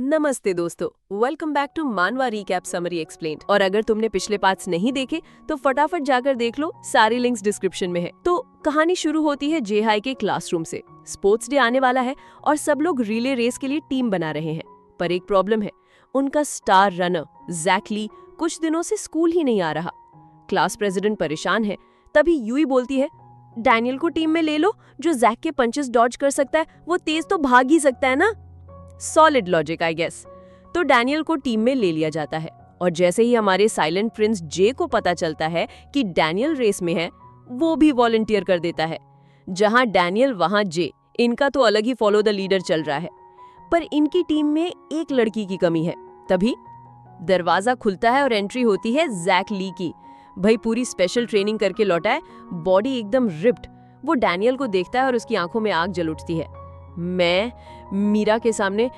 नमस्ते दोस्तों, welcome back to मानवा रीकैप समरी एक्सप्लेन्ड। और अगर तुमने पिछले पार्ट्स नहीं देखे तो फटाफट जाकर देख लो, सारी लिंक्स डिस्क्रिप्शन में है। तो कहानी शुरू होती है जे हाई के क्लासरूम से। स्पोर्ट्स डे आने वाला है और सब लोग रिले रेस के लिए टीम बना रहे हैं। पर एक प्रॉब्लम है, उनका स्टार रनर जैक ली कुछ दिनों से स्कूल ही नहीं आ रहा। क्लास प्रेसिडेंट परेशान है। तभी यूई बोलती है, डैनियल को टीम में ले लो, जो जैक के पंचेस डॉज कर सकता है। वो तेज तो भाग ही सकता है ना। Solid logic I guess. तो डैनियल को टीम में ले लिया जाता है और जैसे ही हमारे साइलेंट प्रिंस जे को पता चलता है कि डैनियल रेस में है, वो भी वॉलंटियर कर देता है। जहां डैनियल वहां जे, इनका तो अलग ही फॉलो द लीडर चल रहा है। पर इनकी टीम में एक लड़की की कमी है। तभी दरवाजा खुलता है और एंट्री होती है जैक ली की। भाई पूरी स्पेशल ट्रेनिंग करके लौटा है, बॉडी एकदम रिप्ड। वो डैनियल को देखता है और उसकी आंखों में आग जल उठती है। मैं मीरा के सामने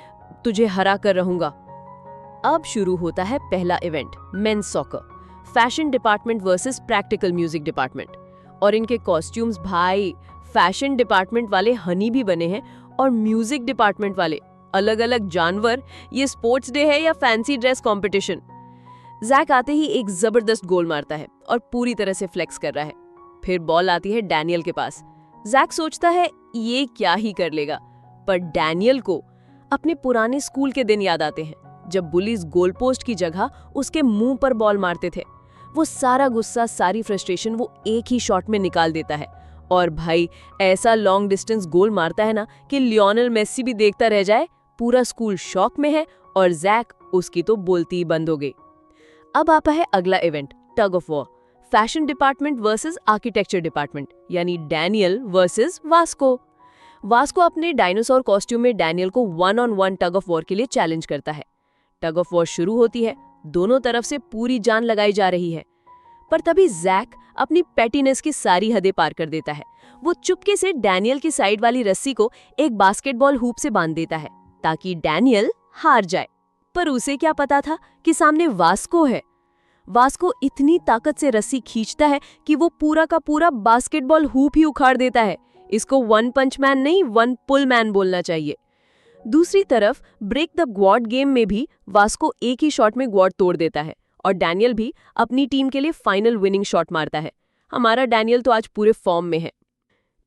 तुझे हरा कर रहूंगा। अब शुरू होता है पहला event, men's soccer, fashion department versus practical music department. और इनके कॉस्ट्यूम्स भाई, फैशन डिपार्टमेंट वाले हनी भी बने हैं और म्यूजिक डिपार्टमेंट वाले अलग अलग जानवर। ये स्पोर्ट्स डे है या फैंसी ड्रेस कंपटीशन। जैक आते ही एक जबरदस्त गोल मारता है और पूरी तरह से फ्लेक्स कर रहा है। फिर बॉल आती है डैनियल के पास। जैक सोचता है ये क्या ही कर लेगा, पर डैनियल को अपने पुराने स्कूल के दिन याद आते हैं, जब बुलीज गोल पोस्ट की जगह उसके मुंह पर बॉल मारते थे। वो सारा गुस्सा, सारी फ्रस्ट्रेशन वो एक ही शॉट में निकाल देता है। और भाई ऐसा लॉन्ग डिस्टेंस गोल मारता है ना कि लियोनेल मेसी भी देखता रह जाए। पूरा स्कूल शॉक में है और जैक उसकी तो बोलती ही बंद हो गई। अब आता है अगला event, tug of war, fashion department versus architecture department, यानी डैनियल वर्सेस वास्को। वास्को अपने डायनासोर कॉस्ट्यूम में डैनियल को 1-on-1 टग ऑफ वॉर के लिए चैलेंज करता है। टग ऑफ वॉर शुरू होती है, दोनों तरफ से पूरी जान लगाई जा रही है। पर तभी जैक अपनी पैटीनेस की सारी हदें पार कर देता है। वो चुपके से डैनियल की साइड वाली रस्सी को एक बास्केटबॉल हूप से बांध देता है ताकि डैनियल हार जाए। पर उसे क्या पता था कि सामने वास्को है। वास्को इतनी ताकत से रस्सी खींचता है कि वो पूरा का पूरा बास्केटबॉल हूप ही उखाड़ देता है। इसको वन पंच मैन नहीं, वन पुल मैन बोलना चाहिए। दूसरी तरफ ब्रेक द ग्वाड गेम में भी वास्को एक ही शॉट में ग्वाड तोड़ देता है और डैनियल भी अपनी टीम के लिए फाइनल विनिंग शॉट मारता है। हमारा डैनियल तो आज पूरे फॉर्म में है।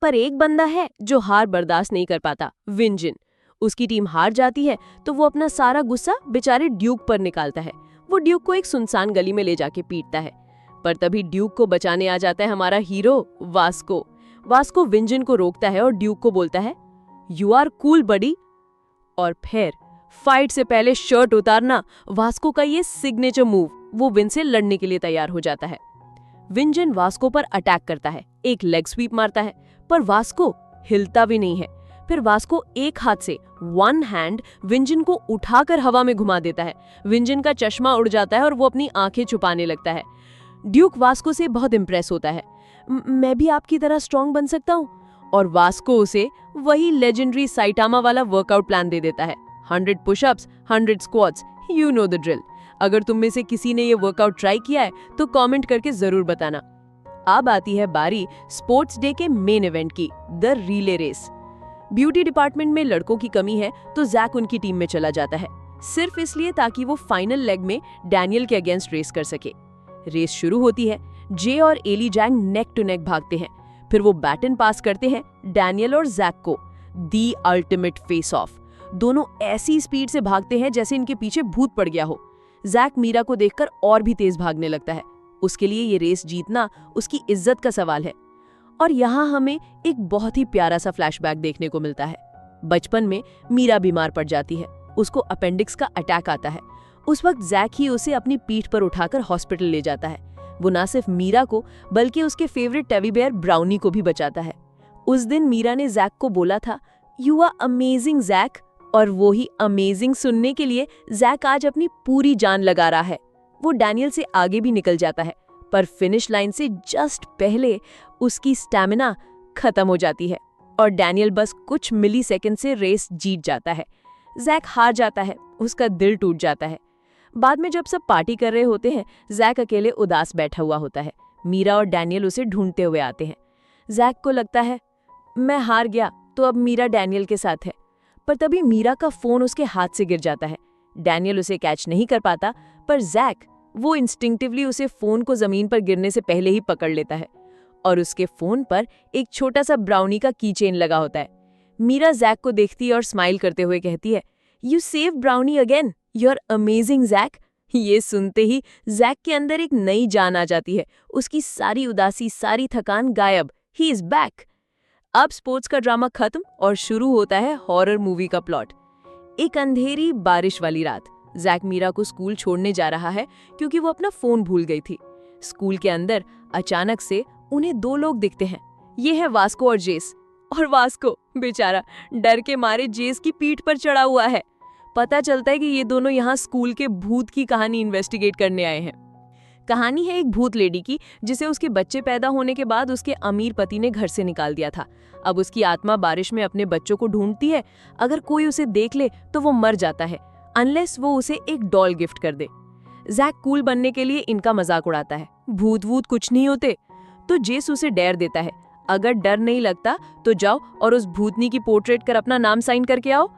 पर एक बंदा है जो हार बर्दाश्त नहीं कर पाता, विंजिन। उसकी टीम हार जाती है तो वो अपना सारा गुस्सा बेचारे ड्यूक पर निकालता है। वो ड्यूक को एक सुनसान गली में ले जाके पीटता है। पर तभी ड्यूक को बचाने आ जाता है हमारा हीरो वास्को। वास्को विंजिन को रोकता है और ड्यूक को बोलता है, यू आर कूल बडी। और फिर फाइट से पहले शर्ट उतारना, वास्को का ये सिग्नेचर मूव। वो विन से लड़ने के लिए तैयार हो जाता है। विंजिन वास्को पर अटैक करता है, एक लेग स्वीप मारता है, पर वास्को हिलता भी नहीं है। फिर वास्को एक हाथ से वन हैंड विंजिन को उठाकर हवा में घुमा देता है। विंजिन का चश्मा उड़ जाता है और वो अपनी आंखें छुपाने लगता है। ड्यूक वास्को से बहुत इंप्रेस होता है। मैं भी आपकी तरह स्ट्रांग बन सकता हूँ। और वास्को उसे वही लेजेंडरी साइटामा वाला वर्कआउट प्लान दे देता है। 100 pushups, 100 squats, you know the drill. अगर तुम में से किसी ने ये वर्कआउट ट्राई किया है तो कमेंट करके जरूर बताना। अब आती है बारी स्पोर्ट्स डे के मेन इवेंट की, the relay race. Beauty department में लड़कों की कमी है तो जैक उनकी टीम में चला जाता है, सिर्फ इसलिए ताकि वो फाइनल लेग में डैनियल के अगेंस्ट रेस कर सके। रेस शुरू होती है, जे और एली जैंग नेक टू नेक भागते हैं। फिर वो बैटन पास करते हैं डैनियल और जैक को। The ultimate face of. दोनों ऐसी स्पीड से भागते हैं जैसे इनके पीछे भूत पड़ गया हो। जैक मीरा को देखकर और भी तेज भागने लगता है। उसके लिए ये रेस जीतना उसकी इज्जत का सवाल है। और यहाँ हमें एक बहुत ही प्यारा सा फ्लैशबैक देखने को मिलता है। बचपन में मीरा बीमार पड़ जाती है, उसको अपेंडिक्स का अटैक आता है। उस वक्त जैक ही उसे अपनी पीठ पर उठाकर हॉस्पिटल ले जाता है। वो ना सिर्फ मीरा को बल्कि उसके फेवरेट टेडी बेयर ब्राउनी को भी बचाता है। उस दिन मीरा ने जैक को बोला था, यू आर अमेजिंग जैक। और वो ही अमेजिंग सुनने के लिए जैक आज अपनी पूरी जान लगा रहा है। वो डैनियल से आगे भी निकल जाता है, पर फिनिश लाइन से जस्ट पहले उसकी स्टैमिना खत्म हो जाती है और डैनियल बस कुछ मिली सेकेंड से रेस जीत जाता है। जैक हार जाता है, उसका दिल टूट जाता है। बाद में जब सब पार्टी कर रहे होते हैं, जैक अकेले उदास बैठा हुआ होता है। मीरा और डैनियल उसे ढूंढते हुए आते हैं। जैक को लगता है मैं हार गया तो अब मीरा डैनियल के साथ है। पर तभी मीरा का फोन उसके हाथ से गिर जाता है। डैनियल उसे कैच नहीं कर पाता, पर जैक वो इंस्टिंक्टिवली उसे फोन को जमीन पर गिरने से पहले ही पकड़ लेता है और उसके फोन पर एक छोटा सा ब्राउनी का की चेन लगा होता है। मीरा जैक को देखती है और स्माइल करते हुए कहती है, "you save brownie again, you are amazing Jack." ये सुनते ही जैक के अंदर एक नई जान आ जाती है। उसकी सारी उदासी, सारी थकान गायब। He is back. अब स्पोर्ट्स का ड्रामा खत्म और शुरू होता है हॉरर मूवी का प्लॉट। एक अंधेरी बारिश वाली रात जैक मीरा को स्कूल छोड़ने जा रहा है क्योंकि वो अपना फोन भूल गई थी। स्कूल के अंदर अचानक से उन्हें दो लोग दिखते हैं। ये है वास्को और जेस। और वास्को बेचारा डर के मारे जेस की पीठ पर चढ़ा हुआ है। पता चलता है कि ये दोनों यहाँ स्कूल के भूत की कहानी इन्वेस्टिगेट करने आए हैं। कहानी है एक भूत लेडी की जिसे उसके बच्चे पैदा होने के बाद उसके अमीर पति ने घर से निकाल दिया था। अब उसकी आत्मा बारिश में अपने बच्चों को ढूंढती है। अगर कोई उसे देख ले तो वो मर जाता है, अनलेस वो उसे एक डॉल गिफ्ट कर दे। जैक कूल बनने के लिए इनका मजाक उड़ाता है। भूत वूत कुछ नहीं होते। तो जेस उसे डेर देता है, अगर डर नहीं लगता तो जाओ और उस भूतनी की पोर्ट्रेट कर अपना नाम साइन करके आओ।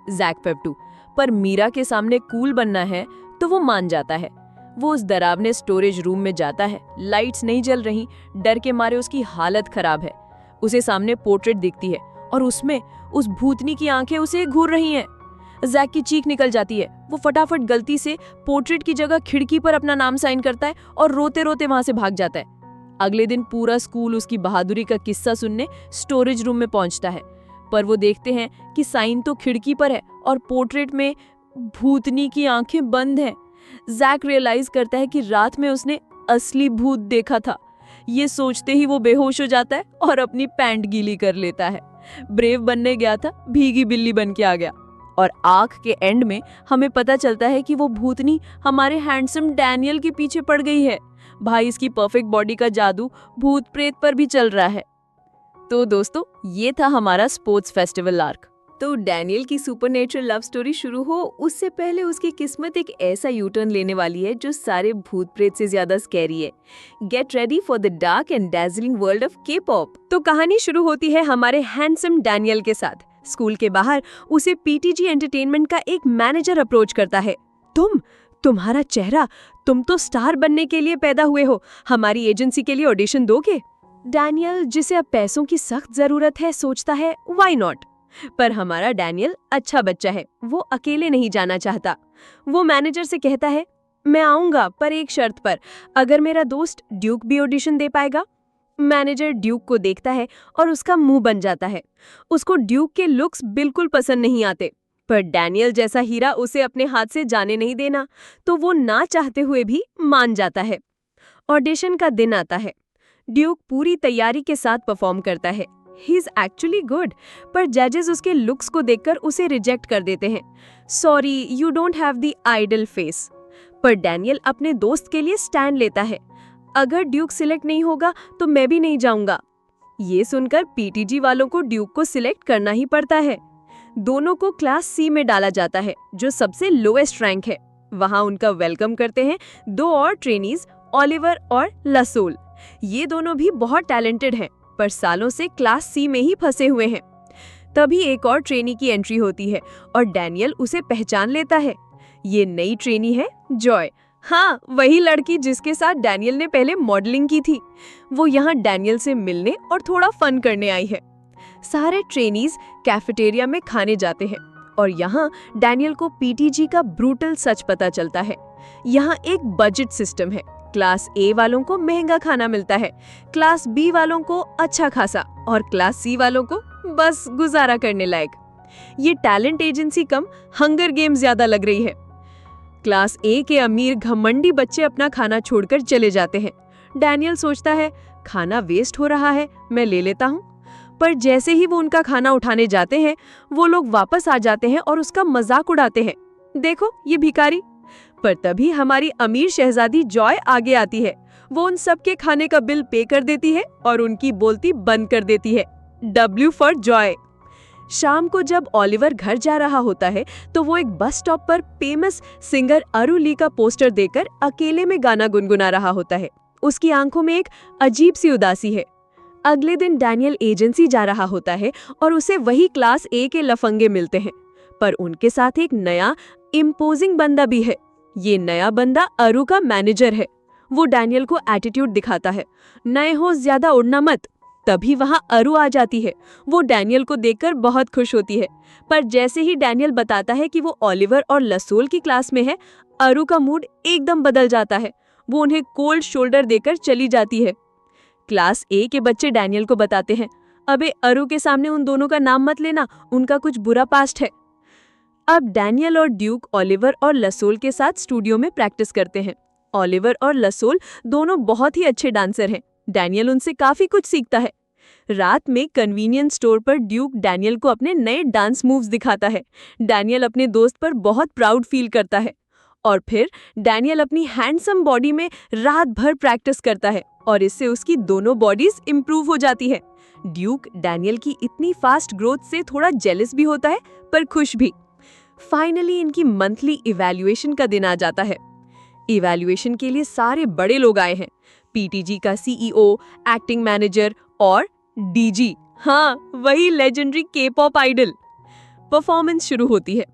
जैक पेप्टू पर मीरा के सामने कूल बनना है तो वो मान जाता है। वो उस डरावने स्टोरेज रूम में जाता है। लाइट्स नहीं जल रही, डर के मारे उसकी हालत खराब है। उसे सामने पोर्ट्रेट दिखती है और उसमें उस भूतनी की आंखें उसे घूर रही हैं। जैक की चीख निकल जाती है। वो फटाफट गलती से पोर्ट्रेट की जगह खिड़की पर अपना नाम साइन करता है और रोते रोते वहां से भाग जाता है। अगले दिन पूरा स्कूल उसकी बहादुरी का किस्सा सुनने स्टोरेज रूम में पहुंचता है, पर वो देखते हैं कि साइन तो खिड़की पर है और पोर्ट्रेट में भूतनी की आंखें बंद हैं। जैक रियलाइज करता है कि रात में उसने असली भूत देखा था। ये सोचते ही वो बेहोश हो जाता है और अपनी पैंट गीली कर लेता है। ब्रेव बनने गया था, भीगी बिल्ली बन के आ गया। और आंख के एंड में हमें पता चलता है कि वो भूतनी हमारे हैंडसम डैनियल के पीछे पड़ गई है। भाई, इसकी परफेक्ट बॉडी का जादू भूत प्रेत पर भी चल रहा है। तो दोस्तों, ये था हमारा स्पोर्ट्स फेस्टिवल आर्क। तो डैनियल की सुपरनेचुरल लव स्टोरी शुरू हो उससे पहले उसकी किस्मत एक ऐसा यूटर्न लेने वाली है जो सारे भूत प्रेत से ज्यादा स्कैरी है। Get ready for the dark and dazzling world of K-pop. तो कहानी शुरू होती है हमारे हैंडसम डैनियल के साथ। स्कूल के बाहर उसे पीटीजी एंटरटेनमेंट का एक मैनेजर अप्रोच करता है। तुम्हारा चेहरा, तुम तो स्टार बनने के लिए पैदा हुए हो, हमारी एजेंसी के लिए ऑडिशन दोगे? डैनियल, जिसे अब पैसों की सख्त जरूरत है, सोचता है व्हाई नॉट। पर हमारा डैनियल अच्छा बच्चा है, वो अकेले नहीं जाना चाहता। वो मैनेजर से कहता है, मैं आऊंगा पर एक शर्त पर, अगर मेरा दोस्त ड्यूक भी ऑडिशन दे पाएगा। मैनेजर ड्यूक को देखता है और उसका मुंह बन जाता है। उसको ड्यूक के लुक्स बिल्कुल पसंद नहीं आते, पर डैनियल जैसा हीरा उसे अपने हाथ से जाने नहीं देना, तो वो ना चाहते हुए भी मान जाता है। ऑडिशन का दिन आता है। ड्यूक पूरी तैयारी के साथ परफॉर्म करता है। ही इज एक्चुअली गुड, पर जजेस उसके लुक्स को देखकर उसे रिजेक्ट कर देते हैं। Sorry, you don't have the ideal face. पर डैनियल अपने दोस्त के लिए स्टैंड लेता है। अगर ड्यूक सिलेक्ट नहीं होगा तो मैं भी नहीं जाऊंगा। ये सुनकर पीटीजी वालों को ड्यूक को सिलेक्ट करना ही पड़ता है। दोनों को क्लास सी में डाला जाता है, जो सबसे लोएस्ट रैंक है। वहां उनका वेलकम करते हैं दो और ट्रेनीज, ओलिवर और लसूल। ये दोनों भी बहुत टैलेंटेड हैं, पर सालों से क्लास सी में ही फंसे हुए हैं। तभी एक और ट्रेनी की एंट्री होती है और डैनियल उसे पहचान लेता है। ये नई ट्रेनी है जॉय। हाँ, वही लड़की जिसके साथ डैनियल ने पहले मॉडलिंग की थी। वो यहाँ डैनियल से मिलने और थोड़ा फन करने आई है। सारे ट्रेनीज कैफेटेरिया में खाने जाते हैं और यहाँ डैनियल को पीटीजी का ब्रूटल सच पता चलता है। यहाँ एक बजट सिस्टम है। क्लास ए वालों को महंगा खाना मिलता है, क्लास बी वालों को अच्छा खासा और क्लास सी वालों को बस गुजारा करने लायक। ये टैलेंट एजेंसी कम हंगर गेम ज्यादा लग रही है। क्लास ए के अमीर घमंडी बच्चे अपना खाना छोड़कर चले जाते हैं। डैनियल सोचता है, खाना वेस्ट हो रहा है, मैं ले लेता हूँ। पर जैसे ही वो उनका खाना उठाने जाते हैं, वो लोग वापस आ जाते हैं और उसका मजाक उड़ाते हैं। देखो ये भिखारी। पर तभी हमारी अमीर शहजादी जॉय आगे आती है। वो उन सब के खाने का बिल पे कर देती है और उनकी बोलती बंद कर देती है। W for Joy. शाम को जब ओलिवर घर जा रहा होता है तो वो एक बस स्टॉप पर फेमस सिंगर अरु ली का पोस्टर देखकर अकेले में गाना गुनगुना रहा होता है। उसकी आंखों में एक अजीब सी उदासी है। अगले दिन डैनियल एजेंसी जा रहा होता है और उसे वही क्लास ए के लफंगे मिलते हैं, पर उनके साथ एक नया इम्पोजिंग बंदा भी है। ये नया बंदा अरु का मैनेजर है। वो डैनियल को एटीट्यूड दिखाता है, नए हो ज्यादा उड़ना मत। तभी वहां अरु आ जाती है। वो डैनियल को देखकर बहुत खुश होती है, पर जैसे ही डैनियल बताता है कि वो ओलिवर और लसोल की क्लास में है, अरु का मूड एकदम बदल जाता है। वो उन्हें कोल्ड शोल्डर देकर चली जाती है। क्लास ए के बच्चे डैनियल को बताते हैं, अबे अरु के सामने उन दोनों का नाम मत लेना, उनका कुछ बुरा पास्ट है। अब डैनियल और ड्यूक ओलिवर और लसोल के साथ स्टूडियो में प्रैक्टिस करते हैं। ओलिवर और लसोल दोनों बहुत ही अच्छे डांसर हैं। डैनियल उनसे काफी कुछ सीखता है। रात में कन्वीनियंस स्टोर पर ड्यूक डैनियल को अपने नए डांस मूव्स दिखाता है। डैनियल अपने दोस्त पर बहुत प्राउड फील करता है और फिर डैनियल अपनी हैंडसम बॉडी में रात भर प्रैक्टिस करता है और इससे उसकी दोनों बॉडीज इंप्रूव हो जाती है। ड्यूक डैनियल की इतनी फास्ट ग्रोथ से थोड़ा जेलस भी होता है, पर खुश भी। फाइनली इनकी मंथली इवैल्यूएशन का दिन आ जाता है। इवैल्यूएशन के लिए सारे बड़े लोग आए हैं। पीटीजी का सीईओ, एक्टिंग मैनेजर और डीजी, हाँ वही लेजेंडरी के-पॉप आइडल। परफॉर्मेंस शुरू होती है।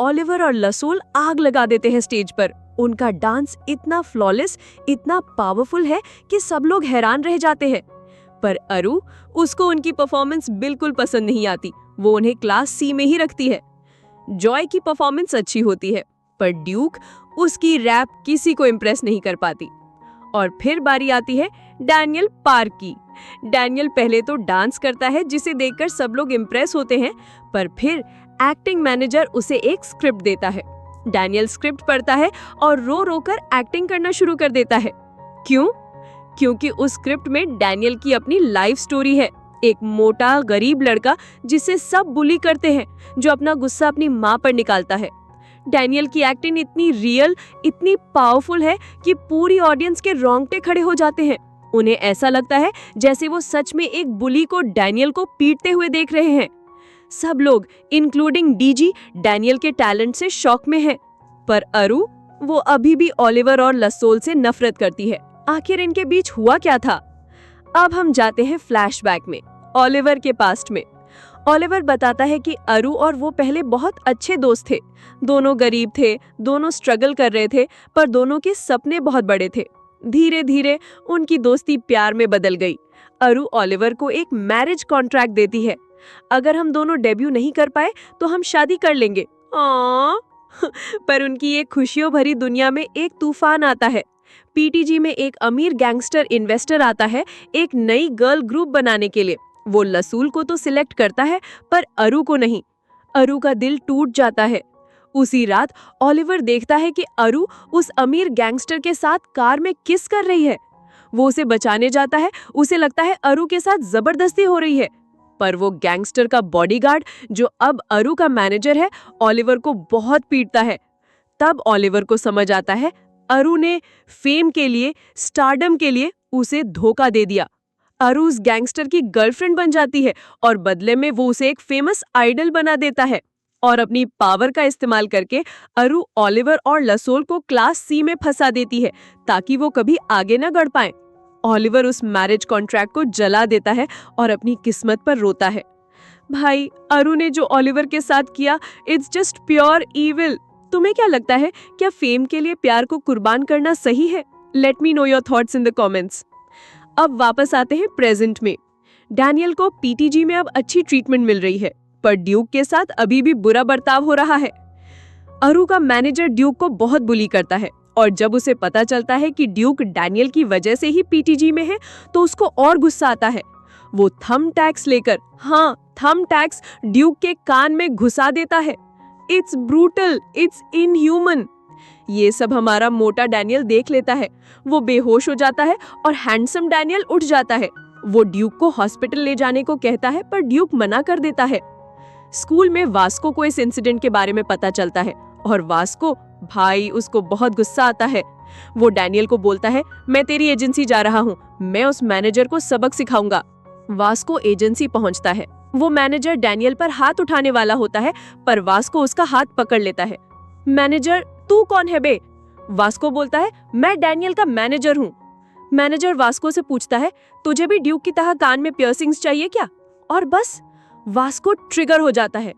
ओलिवर और लसोल आग लगा देते हैं स्टेज पर। उनका डांस इतना फ्लॉलेस, इतना पावरफुल है कि सब लोग हैरान रह जाते हैं। पर अरु, उसको उनकी परफॉर्मेंस बिल्कुल पसंद नहीं आती। वो उन्हें क्लास सी में ही रखती है। जॉय की परफॉर्मेंस अच्छी होती है, पर ड्यूक, उसकी रैप किसी को इम्प्रेस नहीं कर पाती। और फिर बारी आती है डैनियल पार्क की। डैनियल पहले तो डांस करता है, जिसे देखकर सब लोग इम्प्रेस होते हैं, पर फिर एक्टिंग मैनेजर उसे एक स्क्रिप्ट देता है। डैनियल स्क्रिप्ट पढ़ता है और रो रो कर एक्टिंग करना शुरू कर देता है। क्यों? क्योंकि उस स्क्रिप्ट में डैनियल की अपनी लाइफ स्टोरी है। एक मोटा गरीब लड़का जिसे सब बुली करते हैं, जो अपना गुस्सा अपनी माँ पर निकालता है। डैनियल की एक्टिंग इतनी रियल, इतनी पावरफुल है कि पूरी ऑडियंस के रोंगटे खड़े हो जाते हैं। उन्हें ऐसा लगता है जैसे वो सच में एक बुली को डैनियल को पीटते हुए देख रहे हैं। सब लोग, इंक्लूडिंग डीजी, डैनियल के टैलेंट से शॉक में हैं। पर अरु, वो अभी भी ओलिवर और लसोल से नफरत करती है। आखिर इनके बीच हुआ क्या था? अब हम जाते हैं फ्लैशबैक में, ओलिवर के पास्ट में। ओलिवर बताता है कि अरु और वो पहले बहुत अच्छे दोस्त थे। दोनों गरीब थे, दोनों स्ट्रगल कर रहे थे, पर दोनों के सपने बहुत बड़े थे। धीरे धीरे उनकी दोस्ती प्यार में बदल गई। अरु ओलिवर को एक मैरिज कॉन्ट्रैक्ट देती है। अगर हम दोनों डेब्यू नहीं कर पाए तो हम शादी कर लेंगे। पर उनकी ये खुशियों भरी दुनिया में एक तूफान आता है। पीटीजी में एक अमीर गैंगस्टर इन्वेस्टर आता है एक नई गर्ल ग्रुप बनाने के लिए। वो लसूल को तो सिलेक्ट करता है, पर अरु को नहीं। अरु का दिल टूट जाता है। उसी रात ओलिवर देखता है कि अरु उस अमीर गैंगस्टर के साथ कार में किस कर रही है। वो उसे बचाने जाता है। उसे लगता है अरु के साथ जबरदस्ती हो रही है, पर वो गैंगस्टर का बॉडीगार्ड, जो अब अरु का मैनेजर है, ओलिवर को बहुत पीटता है। तब ओलिवर को समझ आता है अरु ने फेम के लिए, स्टारडम के लिए उसे धोखा दे दिया। अरु उस गैंगस्टर की गर्लफ्रेंड बन जाती है और बदले में वो उसे एक फेमस आइडल बना देता है। और अपनी पावर का इस्तेमाल करके अरु ओलिवर और लसोल को क्लास सी में फंसा देती है, ताकि वो कभी आगे न बढ़ पाए। ओलिवर उस मैरिज कॉन्ट्रैक्ट को जला देता है और अपनी किस्मत पर रोता है। भाई, अरु ने जो ओलिवर के साथ किया, इट्स जस्ट प्योर इविल। तुम्हें क्या लगता है, क्या फेम के लिए प्यार को कुर्बान करना सही है? Let me know your thoughts in the comments. अब वापस आते हैं प्रेजेंट में। डैनियल को पीटीजी में अब अच्छी ट्रीटमेंट मिल रही है, पर ड्यूक के साथ अभी भी बुरा बर्ताव हो रहा है। अरु का मैनेजर ड्यूक को बहुत बुली करता है, और जब उसे पता चलता है कि ड्यूक डैनियल की वजह से ही पीटीजी में है, तो उसको और गुस्सा आता है। वो थंब टैक्स लेकर, हाँ थंब टैक्स, ड्यूक के कान में घुसा देता है। It's brutal, it's inhuman. ये सब हमारा मोटा डैनियल देख लेता है। वो बेहोश हो जाता है और हैंडसम डैनियल उठ जाता है। वो ड्यूक को हॉस्पिटल ले जाने को कहता है, पर ड्यूक मना कर देता है। स्कूल में वास्को को इस इंसिडेंट के बारे में पता चलता है, और वास्को, भाई, उसको बहुत गुस्सा आता है। वो डैनियल को बोलता है, मैं तेरी एजेंसी जा रहा हूँ, मैं उस मैनेजर को सबक सिखाऊंगा। वास्को एजेंसी पहुंचता है। वो मैनेजर डैनियल पर हाथ उठाने वाला होता है, पर वास्को उसका हाथ पकड़ लेता है। मैनेजर, तू कौन है बे? वास्को बोलता है, मैं डैनियल का मैनेजर हूँ। मैनेजर वास्को से पूछता है, तुझे भी ड्यूक की तरह कान में पियर्सिंग्स चाहिए क्या? और बस वास्को ट्रिगर हो जाता है।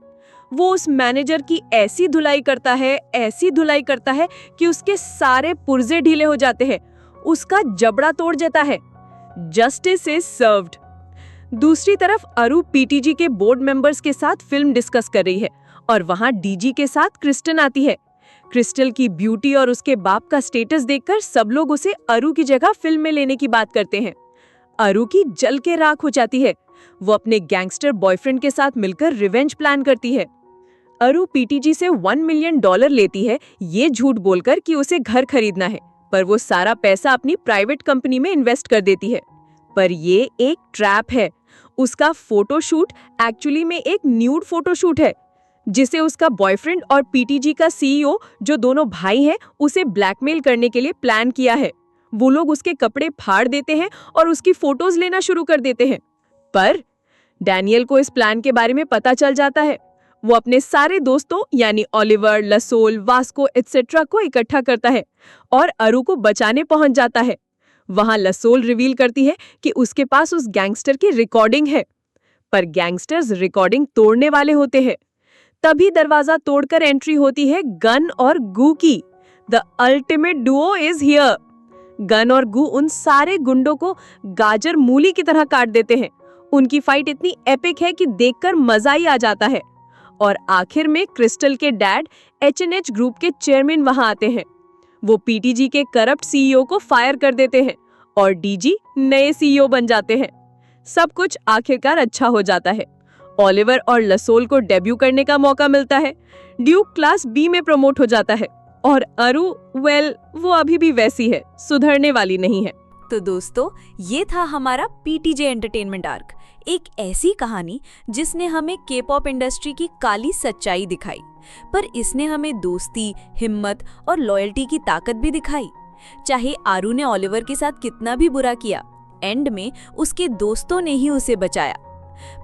वो उस मैनेजर की ऐसी धुलाई करता है कि उसके सारे पुर्जे ढीले हो जाते हैं, उसका जबड़ा तोड़ जाता है। Justice is served. दूसरी तरफ अरु पीटीजी के बोर्ड मेंबर्स के साथ फिल्म डिस्कस कर रही है और वहां डीजी के साथ क्रिस्टन आती है। क्रिस्टल की ब्यूटी और उसके बाप का स्टेटस देखकर सब लोग उसे अरु की जगह फिल्म में लेने की बात करते हैं। अरु की जल के राख हो जाती है। वो अपने गैंगस्टर बॉयफ्रेंड के साथ मिलकर रिवेंज प्लान करती है। अरु पीटीजी से $1 मिलियन लेती है, ये झूठ बोलकर कि उसे घर खरीदना है, पर वो सारा पैसा अपनी प्राइवेट कंपनी में इन्वेस्ट कर देती है। पर ये एक ट्रैप है। उसका फोटोशूट एक्चुअली में एक न्यूड फोटोशूट है, जिसे उसका बॉयफ्रेंड और पीटीजी का सीईओ, जो दोनों भाई हैं, उसे ब्लैकमेल करने के लिए प्लान किया है। वो लोग उसके कपड़े फाड़ देते हैं और उसकी फोटोज लेना शुरू कर देते हैं। पर डैनियल को इस प्लान के बारे में पता चल जाता है। वो अपने सारे दोस्तों यानी ओलिवर, लसोल, वास्को एटसेट्रा को इकट्ठा करता है और अरु को बचाने पहुंच जाता है। वहां लसोल रिवील करती है कि उसके पास उस गैंगस्टर की रिकॉर्डिंग है, पर गैंगस्टर्स रिकॉर्डिंग तोड़ने वाले होते हैं। तभी दरवाजा तोड़कर एंट्री होती है गन और गू की। The ultimate Duo is here. Gun और गू उन सारे गुंडों को गाजर मूली की तरह काट देते हैं। उनकी फाइट इतनी एपिक है कि देखकर मजा ही आ जाता है। और आखिर में क्रिस्टल के डैड H&H ग्रुप के चेयरमैन वहां आते हैं। वो पीटीजी के करप्ट सीईओ को फायर कर देते हैं और डीजी नए सीईओ बन जाते हैं। सब कुछ आखिरकार अच्छा हो जाता है। ओलिवर और लसोल को डेब्यू करने का मौका मिलता है। ड्यूक क्लास बी में प्रमोट हो जाता है और अरु वो अभी भी वैसी है, सुधरने वाली नहीं है। तो दोस्तों, ये था हमारा पीटीजे एंटरटेनमेंट आर्क, एक ऐसी कहानी जिसने हमें के-पॉप इंडस्ट्री की काली सच्चाई दिखाई, पर इसने हमें दोस्ती, हिम्मत और लॉयल्टी की ताकत भी दिखाई। चाहे आरू ने ओलिवर के साथ कितना भी बुरा किया, एंड में उसके दोस्तों ने ही उसे बचाया।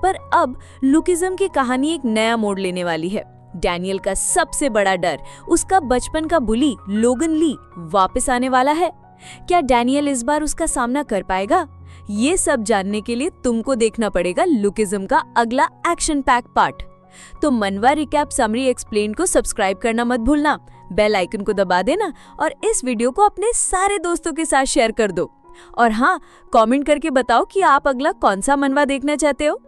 पर अब लुकिज्म की कहानी एक नया मोड़ लेने वाली है। डैनियल का सबसे बड़ा डर, उसका बचपन का बुली लोगन ली वापस आने वाला है। क्या डैनियल इस बार उसका सामना कर पाएगा? ये सब जानने के लिए तुमको देखना पड़ेगा लुकिज्म का अगला एक्शन पैक पार्ट। तो मनवा रिकैप समरी एक्सप्लेन को सब्सक्राइब करना मत भूलना, बेल आइकन को दबा देना और इस वीडियो को अपने सारे दोस्तों के साथ शेयर कर दो। और हाँ, कमेंट करके बताओ कि आप अगला कौन सा मनवा देखना चाहते हो।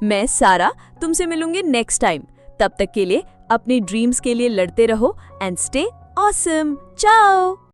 मैं सारा तुमसे मिलूंगी नेक्स्ट टाइम। तब तक के लिए अपने ड्रीम्स के लिए लड़ते रहो एंड स्टे ऑसम। चाओ।